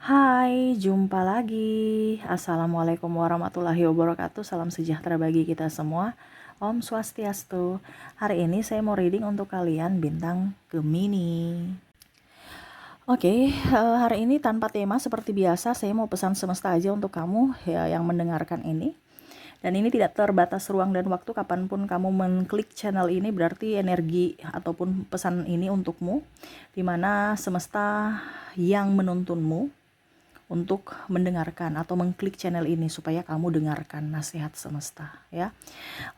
Hai, jumpa lagi. Assalamualaikum warahmatullahi wabarakatuh. Salam sejahtera bagi kita semua. Om Swastiastu. Hari ini saya mau reading untuk kalian bintang Gemini. Oke, hari ini tanpa tema seperti biasa, saya mau pesan semesta aja untuk kamu ya yang mendengarkan ini. Dan ini tidak terbatas ruang dan waktu, kapanpun kamu mengklik channel ini berarti energi ataupun pesan ini untukmu, dimana semesta yang menuntunmu untuk mendengarkan atau mengklik channel ini supaya kamu dengarkan nasihat semesta ya.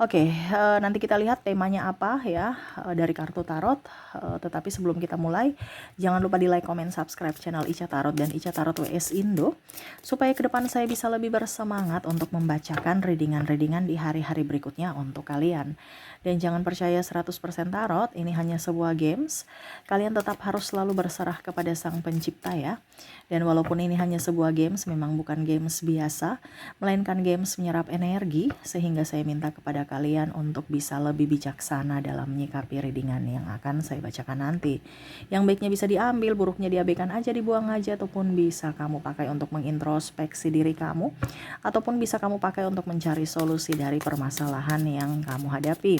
Oke, nanti kita lihat temanya apa ya dari kartu tarot. Tetapi sebelum kita mulai, jangan lupa di like, comment, subscribe channel Ica Tarot dan Ica Tarot WS Indo supaya ke depan saya bisa lebih bersemangat untuk membacakan readingan-readingan di hari-hari berikutnya untuk kalian. Dan jangan percaya 100% tarot, ini hanya sebuah games. Kalian tetap harus selalu berserah kepada Sang Pencipta ya. Dan walaupun ini hanya sebuah games, memang bukan games biasa, melainkan games menyerap energi, sehingga saya minta kepada kalian untuk bisa lebih bijaksana dalam menyikapi readingan yang akan saya bacakan nanti. Yang baiknya bisa diambil, buruknya diabaikan aja, dibuang aja, ataupun bisa kamu pakai untuk mengintrospeksi diri kamu, ataupun bisa kamu pakai untuk mencari solusi dari permasalahan yang kamu hadapi.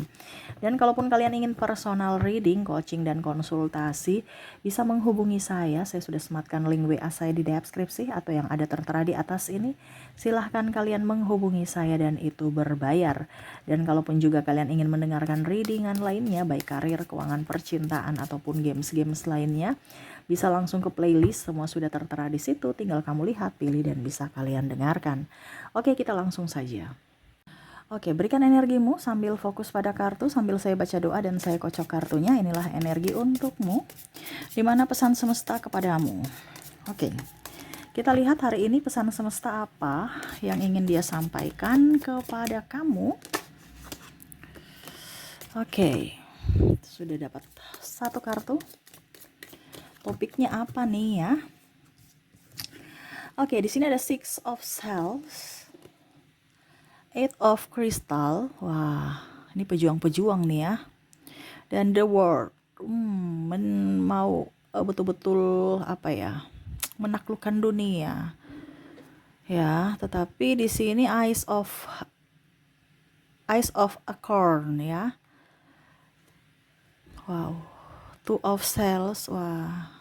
Dan kalaupun kalian ingin personal reading, coaching, dan konsultasi, bisa menghubungi saya sudah sematkan link WA saya di deskripsi atau yang ada tertera di atas ini. Silahkan kalian menghubungi saya dan itu berbayar. Dan kalaupun juga kalian ingin mendengarkan readingan lainnya, baik karir, keuangan, percintaan, ataupun games-games lainnya, bisa langsung ke playlist, semua sudah tertera di situ, tinggal kamu lihat, pilih, dan bisa kalian dengarkan. Oke, kita langsung saja. Oke, berikan energimu sambil fokus pada kartu, sambil saya baca doa dan saya kocok kartunya. Inilah energi untukmu, dimana pesan semesta kepadamu. Oke, kita lihat hari ini pesan semesta apa yang ingin dia sampaikan kepada kamu. Oke, sudah dapat satu kartu. Topiknya apa nih ya? Oke, di sini ada Six of Shells, Eight of Crystal. Wah, ini pejuang-pejuang nih ya. Dan The World, mau betul-betul apa ya, menaklukkan dunia ya. Tetapi di sini Eyes of Acorn ya. Wow, Two of Shells. Wah,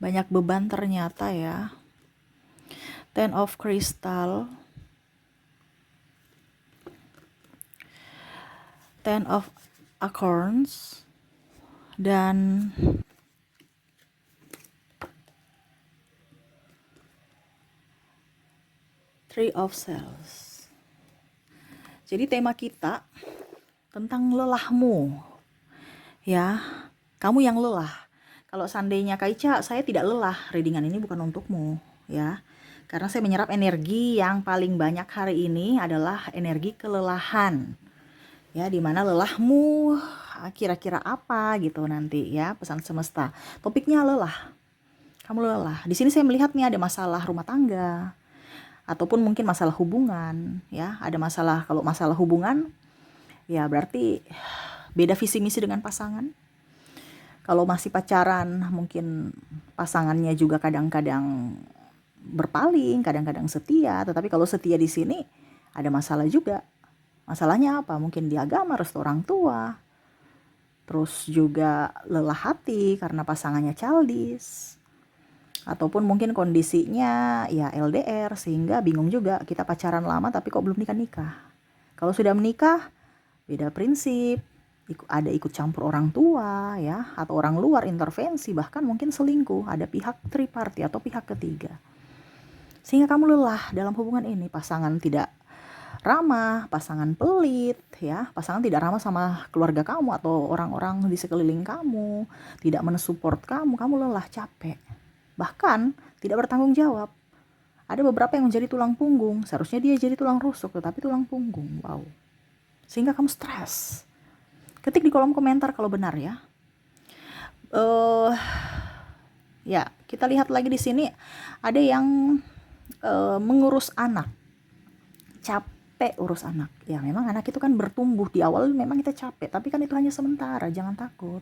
banyak beban ternyata ya. Ten of Crystal, Ten of Acorns, dan Three of Shells. Jadi tema kita tentang lelahmu ya. Kamu yang lelah. Kalau seandainya Kak Ica, saya tidak lelah, readingan ini bukan untukmu ya. Karena saya menyerap energi yang paling banyak hari ini adalah energi kelelahan. Ya, dimana lelahmu kira-kira apa gitu nanti ya, pesan semesta. Topiknya lelah. Kamu lelah. Di sini saya melihat nih ada masalah rumah tangga ataupun mungkin masalah hubungan ya. Ada masalah, kalau masalah hubungan ya berarti beda visi misi dengan pasangan. Kalau masih pacaran mungkin pasangannya juga kadang-kadang berpaling, kadang-kadang setia, tetapi kalau setia di sini ada masalah juga. Masalahnya apa? Mungkin di agama, restu orang tua. Terus juga lelah hati karena pasangannya childish. Ataupun mungkin kondisinya ya LDR, sehingga bingung juga, kita pacaran lama tapi kok belum nikah-nikah. Kalau sudah menikah, beda prinsip. Ada ikut campur orang tua ya, atau orang luar intervensi, bahkan mungkin selingkuh, ada pihak third party atau pihak ketiga. Sehingga kamu lelah dalam hubungan ini, pasangan tidak ramah, pasangan pelit ya, pasangan tidak ramah sama keluarga kamu atau orang-orang di sekeliling kamu, tidak mensupport kamu lelah, capek, bahkan tidak bertanggung jawab. Ada beberapa yang menjadi tulang punggung, seharusnya dia jadi tulang rusuk tetapi tulang punggung. Wow, sehingga kamu stres. Ketik di kolom komentar kalau benar ya. Ya, kita lihat lagi di sini ada yang mengurus anak, capek urus anak. Ya memang anak itu kan bertumbuh, di awal memang kita capek, tapi kan itu hanya sementara, jangan takut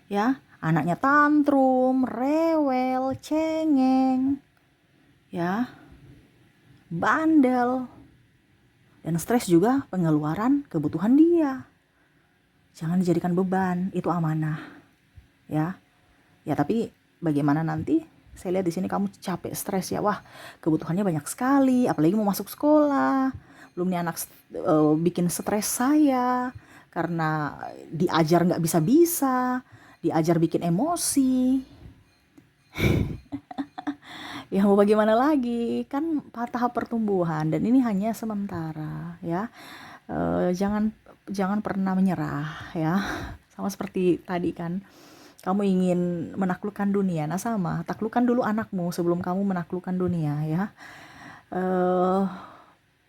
ya. Anaknya tantrum, rewel, cengeng, ya, bandel. Dan stres juga pengeluaran kebutuhan dia. Jangan dijadikan beban, itu amanah. Ya. Ya, tapi bagaimana nanti? Saya lihat di sini kamu capek, stres ya. Wah, kebutuhannya banyak sekali, apalagi mau masuk sekolah. Belum nih anak bikin stres saya karena diajar nggak bisa-bisa, diajar bikin emosi. Ya mau bagaimana lagi, kan tahap pertumbuhan dan ini hanya sementara ya. Jangan pernah menyerah ya. Sama seperti tadi kan, kamu ingin menaklukkan dunia. Nah sama, taklukkan dulu anakmu sebelum kamu menaklukkan dunia ya. eh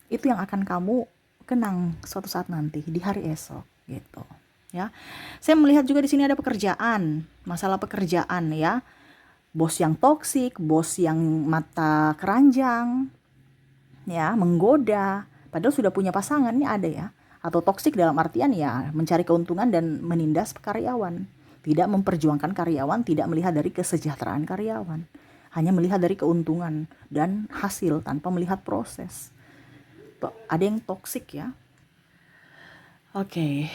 itu yang akan kamu kenang suatu saat nanti di hari esok gitu ya. Saya melihat juga di sini ada pekerjaan, masalah pekerjaan ya. Bos yang toksik, bos yang mata keranjang, ya, menggoda, padahal sudah punya pasangan nih ada ya. Atau toksik dalam artian ya mencari keuntungan dan menindas karyawan. Tidak memperjuangkan karyawan, tidak melihat dari kesejahteraan karyawan. Hanya melihat dari keuntungan dan hasil tanpa melihat proses. Ada yang toksik ya. Oke,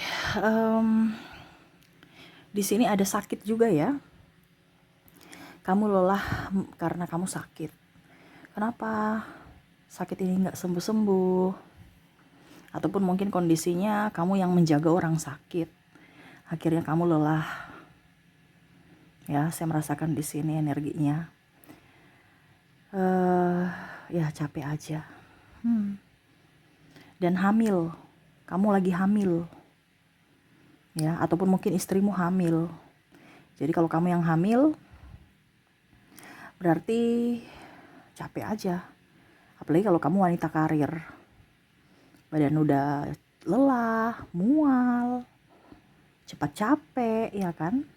di sini ada sakit juga ya. Kamu lelah karena kamu sakit. Kenapa sakit ini nggak sembuh-sembuh? Ataupun mungkin kondisinya kamu yang menjaga orang sakit. Akhirnya kamu lelah. Ya, saya merasakan di sini energinya. Ya capek aja. Dan hamil. Kamu lagi hamil. Ya, ataupun mungkin istrimu hamil. Jadi kalau kamu yang hamil, berarti capek aja. Apalagi kalau kamu wanita karir. Badan udah lelah, mual, cepat capek, ya kan?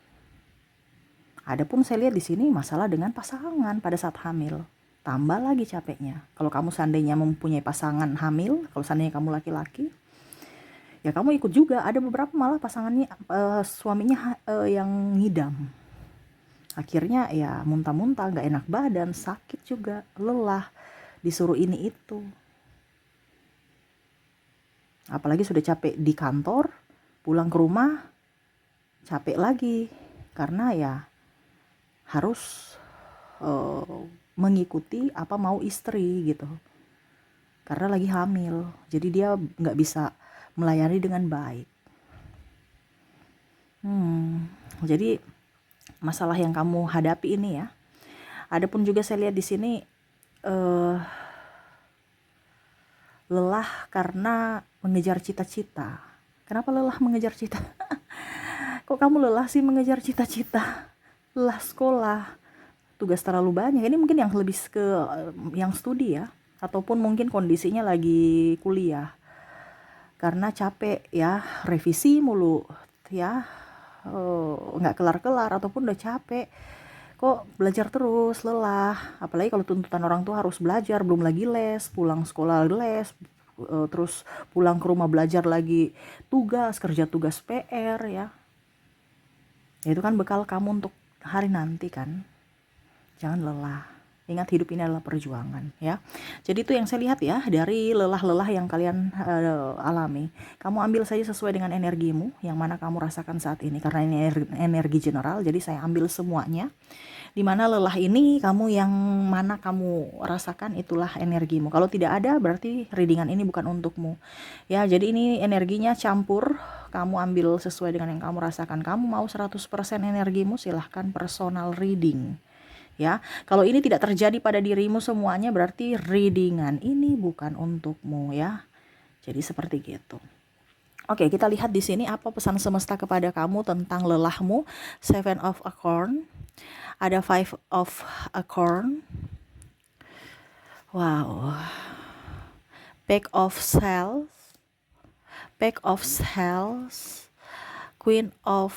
Adapun saya lihat di sini masalah dengan pasangan pada saat hamil. Tambah lagi capeknya. Kalau kamu seandainya mempunyai pasangan hamil, kalau seandainya kamu laki-laki, ya kamu ikut juga. Ada beberapa malah pasangannya, suaminya yang ngidam. Akhirnya ya muntah-muntah, gak enak badan, sakit juga, lelah, disuruh ini itu. Apalagi sudah capek di kantor, pulang ke rumah, capek lagi. Karena ya harus mengikuti apa mau istri gitu. Karena lagi hamil, jadi dia gak bisa melayani dengan baik. Jadi masalah yang kamu hadapi ini ya. Adapun juga saya lihat di sini lelah karena mengejar cita-cita. Kenapa lelah mengejar cita? Kok kamu lelah sih mengejar cita-cita? Lelah sekolah, tugas terlalu banyak. Ini mungkin yang lebih ke yang studi ya, ataupun mungkin kondisinya lagi kuliah. Karena capek ya, revisi mulu ya, nggak kelar-kelar ataupun udah capek. Kok belajar terus, lelah. Apalagi kalau tuntutan orang tua harus belajar, belum lagi les, pulang sekolah les, terus pulang ke rumah belajar lagi, tugas, kerja tugas PR ya. Itu kan bekal kamu untuk hari nanti kan. Jangan lelah. Ingat hidup ini adalah perjuangan ya. Jadi itu yang saya lihat ya dari lelah-lelah yang kalian alami. Kamu ambil saja sesuai dengan energimu yang mana kamu rasakan saat ini. Karena ini energi general, jadi saya ambil semuanya. Dimana lelah ini kamu yang mana kamu rasakan, itulah energimu. Kalau tidak ada berarti readingan ini bukan untukmu ya. Jadi ini energinya campur, kamu ambil sesuai dengan yang kamu rasakan. Kamu mau 100% energimu, silahkan personal reading ya. Kalau ini tidak terjadi pada dirimu semuanya, berarti readingan ini bukan untukmu ya. Jadi seperti gitu. Oke, kita lihat di sini apa pesan semesta kepada kamu tentang lelahmu. Seven of Acorn. Ada Five of Acorn. Wow. Pack of Shells. Pack of Shells. Queen of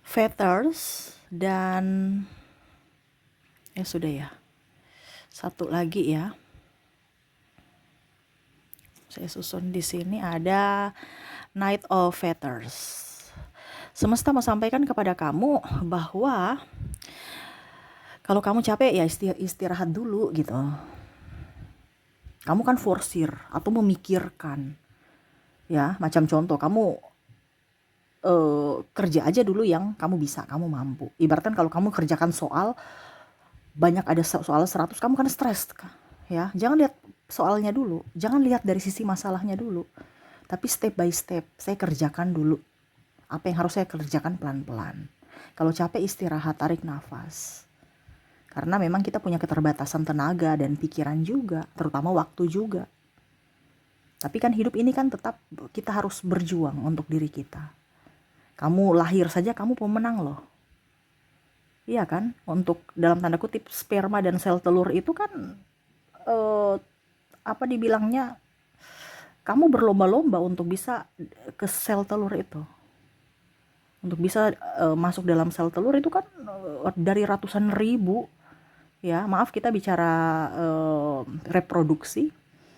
Feathers. Dan sudah ya. Satu lagi ya. Saya susun di sini ada Knight of Feathers. Semesta mau sampaikan kepada kamu bahwa Kalau kamu capek ya istirahat dulu gitu. Kamu kan forsir atau memikirkan, ya. Macam contoh, kamu kerja aja dulu yang kamu bisa, kamu mampu. Ibaratkan kalau kamu kerjakan soal, banyak ada soal 100, kamu kan stres, ya. Jangan lihat soalnya dulu, jangan lihat dari sisi masalahnya dulu. Tapi step by step, saya kerjakan dulu. Apa yang harus saya kerjakan pelan-pelan. Kalau capek istirahat, tarik nafas. Karena memang kita punya keterbatasan tenaga dan pikiran juga, terutama waktu juga. Tapi kan hidup ini kan tetap kita harus berjuang untuk diri kita. Kamu lahir saja kamu pemenang loh. Iya kan? Untuk dalam tanda kutip sperma dan sel telur itu kan apa dibilangnya, kamu berlomba-lomba untuk bisa ke sel telur itu. Untuk bisa masuk dalam sel telur itu kan dari ratusan ribu. Ya, maaf kita bicara reproduksi,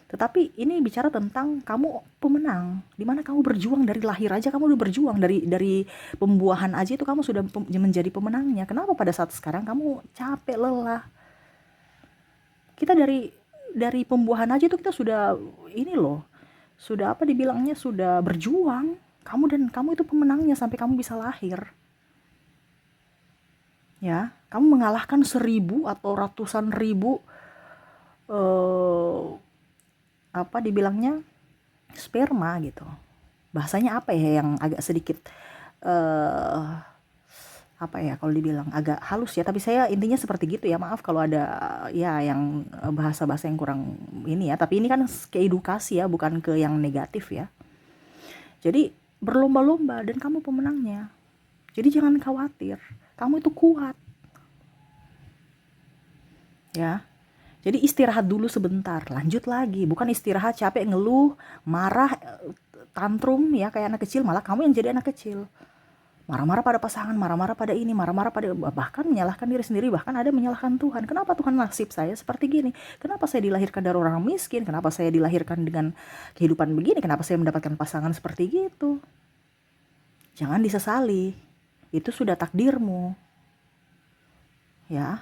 tetapi ini bicara tentang kamu pemenang, dimana kamu berjuang dari lahir aja, kamu udah berjuang dari pembuahan aja itu kamu sudah menjadi pemenangnya. Kenapa pada saat sekarang kamu capek, lelah? Kita dari pembuahan aja itu kita sudah ini loh, sudah apa dibilangnya, sudah berjuang. Kamu itu pemenangnya sampai kamu bisa lahir. Ya, kamu mengalahkan 1000 atau ratusan ribu eh, apa dibilangnya sperma gitu. Bahasanya apa ya yang agak sedikit eh apa ya kalau dibilang agak halus ya, tapi saya intinya seperti gitu ya. Maaf kalau ada ya yang bahasa-bahasa yang kurang ini ya, tapi ini kan ke edukasi ya, bukan ke yang negatif ya. Jadi berlomba-lomba dan kamu pemenangnya. Jadi jangan khawatir, kamu itu kuat. Ya. Jadi istirahat dulu sebentar, lanjut lagi. Bukan istirahat capek, ngeluh, marah, tantrum ya kayak anak kecil, malah kamu yang jadi anak kecil. Marah-marah pada pasangan, marah-marah pada ini, marah-marah pada, bahkan menyalahkan diri sendiri, bahkan ada menyalahkan Tuhan. Kenapa Tuhan nasib saya seperti gini? Kenapa saya dilahirkan dari orang miskin? Kenapa saya dilahirkan dengan kehidupan begini? Kenapa saya mendapatkan pasangan seperti gitu? Jangan disesali. Itu sudah takdirmu. Ya.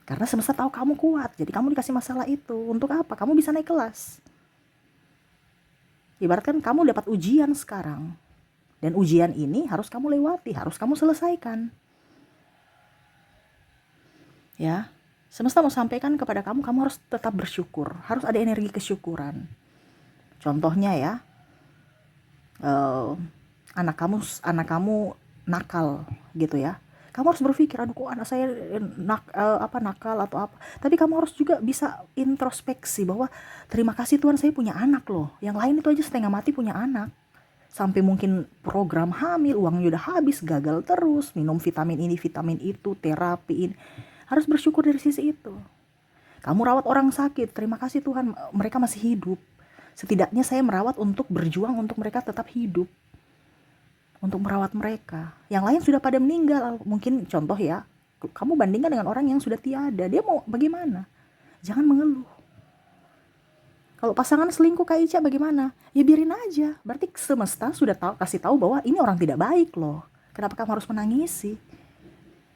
Karena semesta tahu kamu kuat, jadi kamu dikasih masalah itu. Untuk apa? Kamu bisa naik kelas. Ibaratkan kamu dapat ujian sekarang. Dan ujian ini harus kamu lewati, harus kamu selesaikan. Ya, semesta mau sampaikan kepada kamu, kamu harus tetap bersyukur. Harus ada energi kesyukuran. Contohnya ya, anak kamu nakal gitu ya. Kamu harus berpikir, aduh kok anak saya nakal atau apa. Tapi kamu harus juga bisa introspeksi bahwa terima kasih Tuhan saya punya anak loh. Yang lain itu aja setengah mati punya anak. Sampai mungkin program hamil, uangnya udah habis, gagal terus, minum vitamin ini, vitamin itu, terapi ini. Harus bersyukur dari sisi itu. Kamu rawat orang sakit, terima kasih Tuhan mereka masih hidup. Setidaknya saya merawat untuk berjuang untuk mereka tetap hidup. Untuk merawat mereka. Yang lain sudah pada meninggal. Mungkin contoh ya, kamu bandingkan dengan orang yang sudah tiada. Dia mau bagaimana? Jangan mengeluh. Kalau pasangan selingkuh kayak Ica bagaimana? Ya biarin aja. Berarti semesta sudah kasih tahu bahwa ini orang tidak baik loh. Kenapa kamu harus menangisi?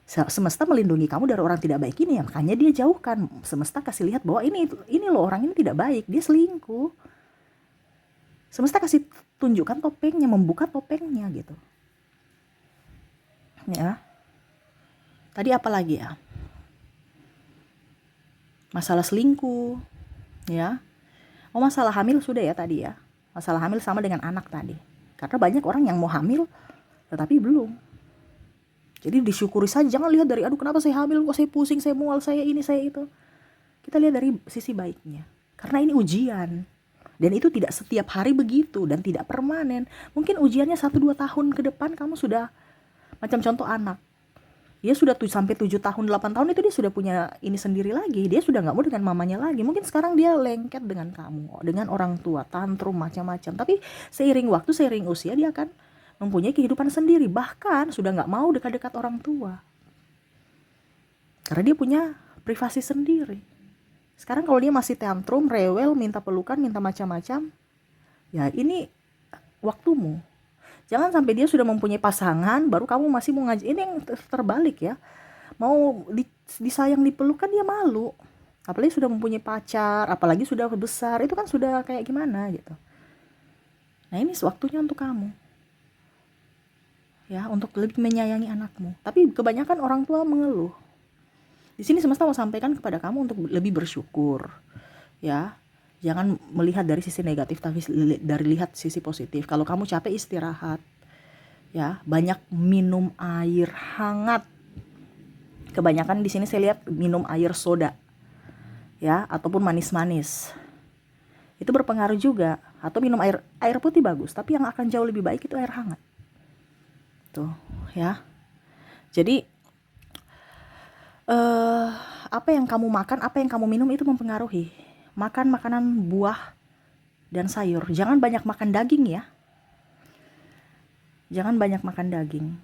Semesta melindungi kamu dari orang tidak baik ini ya, makanya dia jauhkan. Semesta kasih lihat bahwa ini loh orang ini tidak baik, dia selingkuh. Semesta kasih tunjukkan topengnya, membuka topengnya gitu. Ya. Tadi apa lagi ya? Masalah selingkuh, ya. Oh, masalah hamil sudah ya tadi ya. Masalah hamil sama dengan anak tadi. Karena banyak orang yang mau hamil tetapi belum. Jadi disyukuri saja, jangan lihat dari aduh kenapa saya hamil, kok saya pusing, saya mual, saya ini, saya itu. Kita lihat dari sisi baiknya. Karena ini ujian. Dan itu tidak setiap hari begitu dan tidak permanen. Mungkin ujiannya 1-2 tahun ke depan kamu sudah, macam contoh anak. Dia sudah sampai 7 tahun, 8 tahun itu dia sudah punya ini sendiri lagi. Dia sudah gak mau dengan mamanya lagi. Mungkin sekarang dia lengket dengan kamu, dengan orang tua, tantrum macam-macam. Tapi seiring waktu, seiring usia dia akan mempunyai kehidupan sendiri. Bahkan sudah gak mau dekat-dekat orang tua. Karena dia punya privasi sendiri. Sekarang kalau dia masih tantrum, rewel, minta pelukan, minta macam-macam, ya ini waktumu. Jangan sampai dia sudah mempunyai pasangan, baru kamu masih mau ngajak. Ini yang terbalik ya. Mau disayang dipeluk kan dia malu, apalagi sudah mempunyai pacar, apalagi sudah besar, itu kan sudah kayak gimana gitu. Nah ini waktunya untuk kamu, ya, untuk lebih menyayangi anakmu. Tapi kebanyakan orang tua mengeluh. Di sini semesta mau sampaikan kepada kamu untuk lebih bersyukur, ya. Jangan melihat dari sisi negatif, tapi dari lihat sisi positif. Kalau kamu capek, istirahat, ya. Banyak minum air hangat. Kebanyakan di sini saya lihat minum air soda, ya, ataupun manis-manis. Itu berpengaruh juga. Atau minum air putih bagus, tapi yang akan jauh lebih baik itu air hangat. Tuh, ya. Jadi apa yang kamu makan, apa yang kamu minum itu mempengaruhi. Makan makanan buah dan sayur. Jangan banyak makan daging ya. Jangan banyak makan daging.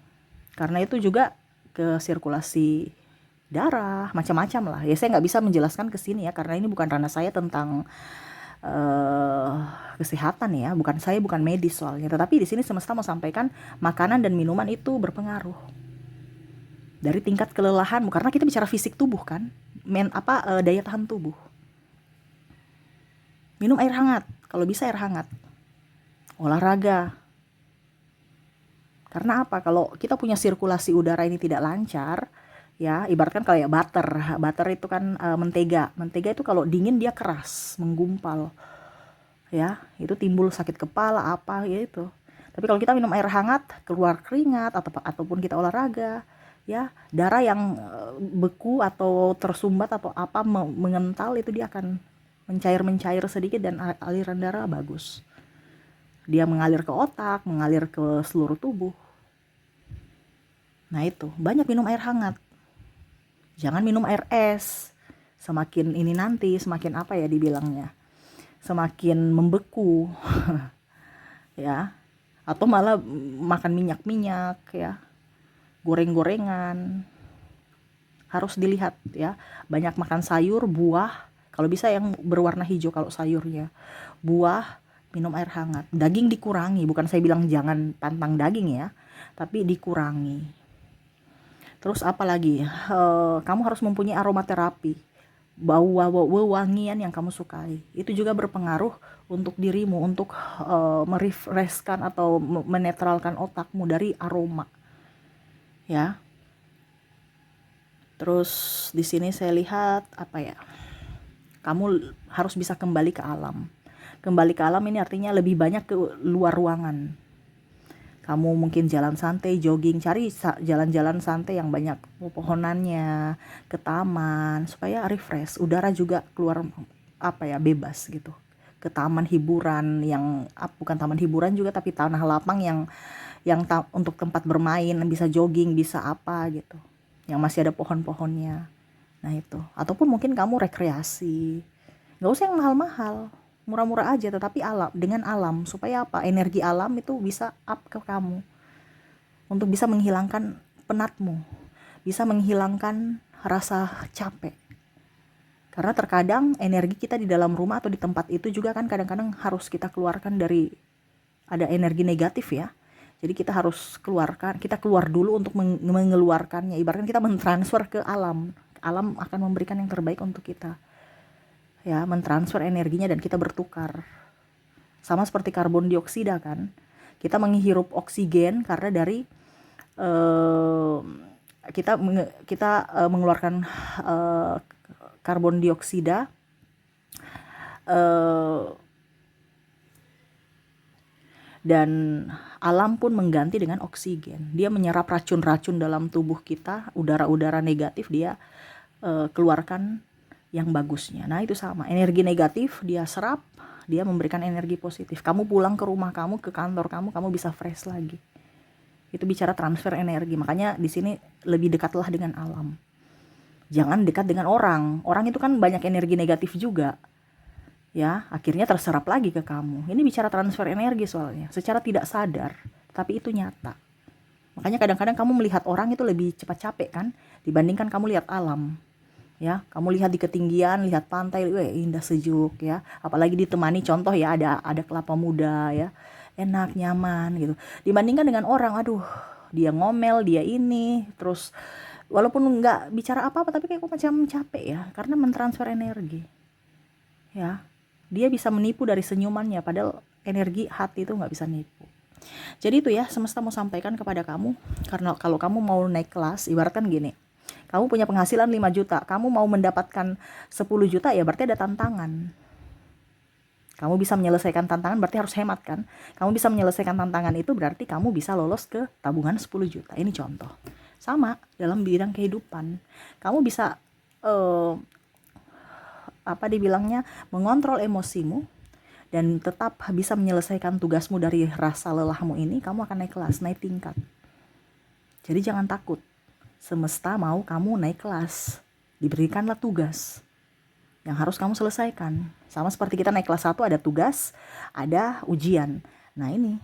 Karena itu juga ke sirkulasi darah, macam-macam lah. Ya saya nggak bisa menjelaskan ke sini ya, karena ini bukan ranah saya tentang kesehatan ya. Saya bukan medis soalnya. Tetapi di sini semesta mau sampaikan makanan dan minuman itu berpengaruh. Dari tingkat kelelahan, karena kita bicara fisik tubuh kan, daya tahan tubuh. Minum air hangat, kalau bisa air hangat. Olahraga. Karena apa? Kalau kita punya sirkulasi udara ini tidak lancar, ya, ibaratkan kayak butter itu kan mentega itu kalau dingin dia keras, menggumpal, ya, itu timbul sakit kepala apa ya itu. Tapi kalau kita minum air hangat, keluar keringat ataupun kita olahraga, ya, darah yang beku atau tersumbat atau apa mengental itu dia akan mencair sedikit dan aliran darah bagus. Dia mengalir ke otak, mengalir ke seluruh tubuh. Nah itu, banyak minum air hangat. Jangan minum air es. Semakin ini nanti, semakin apa ya dibilangnya, semakin membeku. Ya, atau malah makan minyak ya, goreng-gorengan. Harus dilihat ya, banyak makan sayur, buah, kalau bisa yang berwarna hijau kalau sayurnya. Buah, minum air hangat. Daging dikurangi, bukan saya bilang jangan pantang daging ya, tapi dikurangi. Terus apa lagi? Kamu harus mempunyai aromaterapi, bau wangian yang kamu sukai. Itu juga berpengaruh untuk dirimu, untuk merefreshkan atau menetralkan otakmu dari aroma. Ya. Terus di sini saya lihat apa ya? Kamu harus bisa kembali ke alam. Kembali ke alam ini artinya lebih banyak ke luar ruangan. Kamu mungkin jalan santai, jogging, cari jalan-jalan santai yang banyak pepohonannya, ke taman supaya refresh. Udara juga keluar bebas gitu. Ke taman hiburan yang bukan taman hiburan juga, tapi tanah lapang yang untuk tempat bermain, bisa jogging, bisa apa gitu. Yang masih ada pohon-pohonnya. Nah itu. Ataupun mungkin kamu rekreasi. Nggak usah yang mahal-mahal, murah-murah aja, tetapi dengan alam, supaya apa, energi alam itu bisa up ke kamu untuk bisa menghilangkan penatmu, bisa menghilangkan rasa capek. Karena terkadang energi kita di dalam rumah atau di tempat itu juga kan kadang-kadang harus kita keluarkan, dari ada energi negatif ya, jadi kita harus keluarkan, kita keluar dulu untuk mengeluarkannya. Ibaratnya kita mentransfer ke alam akan memberikan yang terbaik untuk kita, ya, mentransfer energinya dan kita bertukar. Sama seperti karbon dioksida kan, kita menghirup oksigen karena dari kita mengeluarkan karbon dioksida, dan alam pun mengganti dengan oksigen. Dia menyerap racun-racun dalam tubuh kita, udara-udara negatif dia keluarkan yang bagusnya. Nah itu sama, energi negatif dia serap, dia memberikan energi positif. Kamu pulang ke rumah kamu, ke kantor kamu bisa fresh lagi. Itu bicara transfer energi. Makanya di sini lebih dekatlah dengan alam. Jangan dekat dengan orang. Orang itu kan banyak energi negatif juga. Ya, akhirnya terserap lagi ke kamu. Ini bicara transfer energi soalnya, secara tidak sadar, tapi itu nyata. Makanya kadang-kadang kamu melihat orang itu lebih cepat capek kan, dibandingkan kamu lihat alam. Ya, kamu lihat di ketinggian, lihat pantai, indah sejuk ya. Apalagi ditemani contoh ya, ada kelapa muda ya, enak, nyaman gitu. Dibandingkan dengan orang, aduh, dia ngomel, dia ini, terus walaupun nggak bicara apa-apa tapi kayak kok macam capek ya, karena mentransfer energi ya. Dia bisa menipu dari senyumannya, padahal energi hati itu nggak bisa nipu. Jadi itu ya, semesta mau sampaikan kepada kamu, karena kalau kamu mau naik kelas, ibaratkan gini, kamu punya penghasilan 5 juta, kamu mau mendapatkan 10 juta ya berarti ada tantangan. Kamu bisa menyelesaikan tantangan berarti harus hemat kan. Kamu bisa menyelesaikan tantangan itu berarti kamu bisa lolos ke tabungan 10 juta. Ini contoh. Sama dalam bidang kehidupan. Kamu bisa mengontrol emosimu dan tetap bisa menyelesaikan tugasmu dari rasa lelahmu ini, kamu akan naik kelas, naik tingkat. Jadi jangan takut. Semesta mau kamu naik kelas. Diberikanlah tugas yang harus kamu selesaikan. Sama seperti kita naik kelas 1 ada tugas, ada ujian. Nah ini,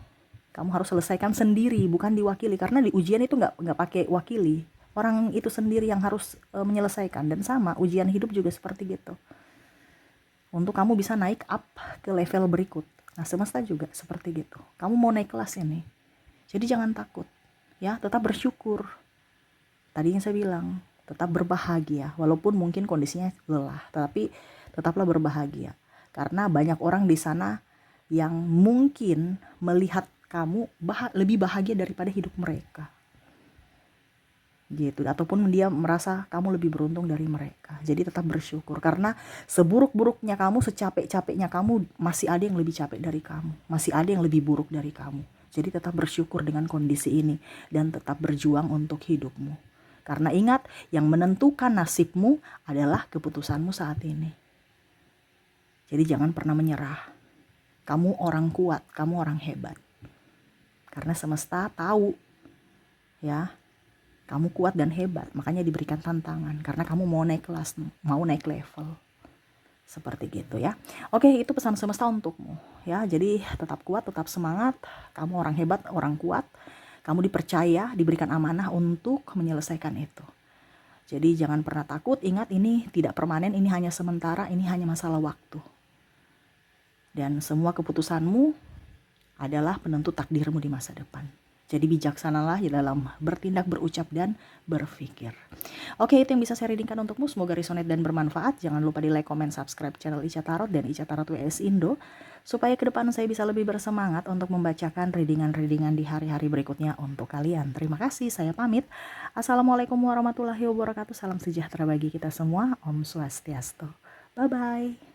kamu harus selesaikan sendiri, bukan diwakili. Karena di ujian itu nggak pakai wakili. Orang itu sendiri yang harus menyelesaikan. Dan sama, ujian hidup juga seperti gitu. Untuk kamu bisa naik up ke level berikut. Nah semesta juga seperti gitu. Kamu mau naik kelas ini. Jadi jangan takut. Ya, tetap bersyukur. Tadi yang saya bilang, tetap berbahagia walaupun mungkin kondisinya lelah, tapi tetaplah berbahagia karena banyak orang di sana yang mungkin melihat kamu lebih bahagia daripada hidup mereka gitu, ataupun dia merasa kamu lebih beruntung dari mereka. Jadi tetap bersyukur karena seburuk-buruknya kamu, secapek-capeknya kamu, masih ada yang lebih capek dari kamu, masih ada yang lebih buruk dari kamu. Jadi tetap bersyukur dengan kondisi ini dan tetap berjuang untuk hidupmu. Karena ingat, yang menentukan nasibmu adalah keputusanmu saat ini. Jadi jangan pernah menyerah. Kamu orang kuat, kamu orang hebat. Karena semesta tahu ya, kamu kuat dan hebat, makanya diberikan tantangan. Karena kamu mau naik kelas, mau naik level. Seperti gitu ya. Oke, itu pesan semesta untukmu ya. Jadi tetap kuat, tetap semangat. Kamu orang hebat, orang kuat. Kamu dipercaya, diberikan amanah untuk menyelesaikan itu. Jadi jangan pernah takut, ingat ini tidak permanen, ini hanya sementara, ini hanya masalah waktu. Dan semua keputusanmu adalah penentu takdirmu di masa depan. Jadi bijaksanalah dalam bertindak, berucap, dan berpikir. Oke, itu yang bisa saya readingkan untukmu. Semoga resonate dan bermanfaat. Jangan lupa di like, comment, subscribe channel Ica Tarot dan Ica Tarot WS Indo. Supaya ke depan saya bisa lebih bersemangat untuk membacakan readingan-readingan di hari-hari berikutnya untuk kalian. Terima kasih, saya pamit. Assalamualaikum warahmatullahi wabarakatuh. Salam sejahtera bagi kita semua. Om Swastiastu. Bye-bye.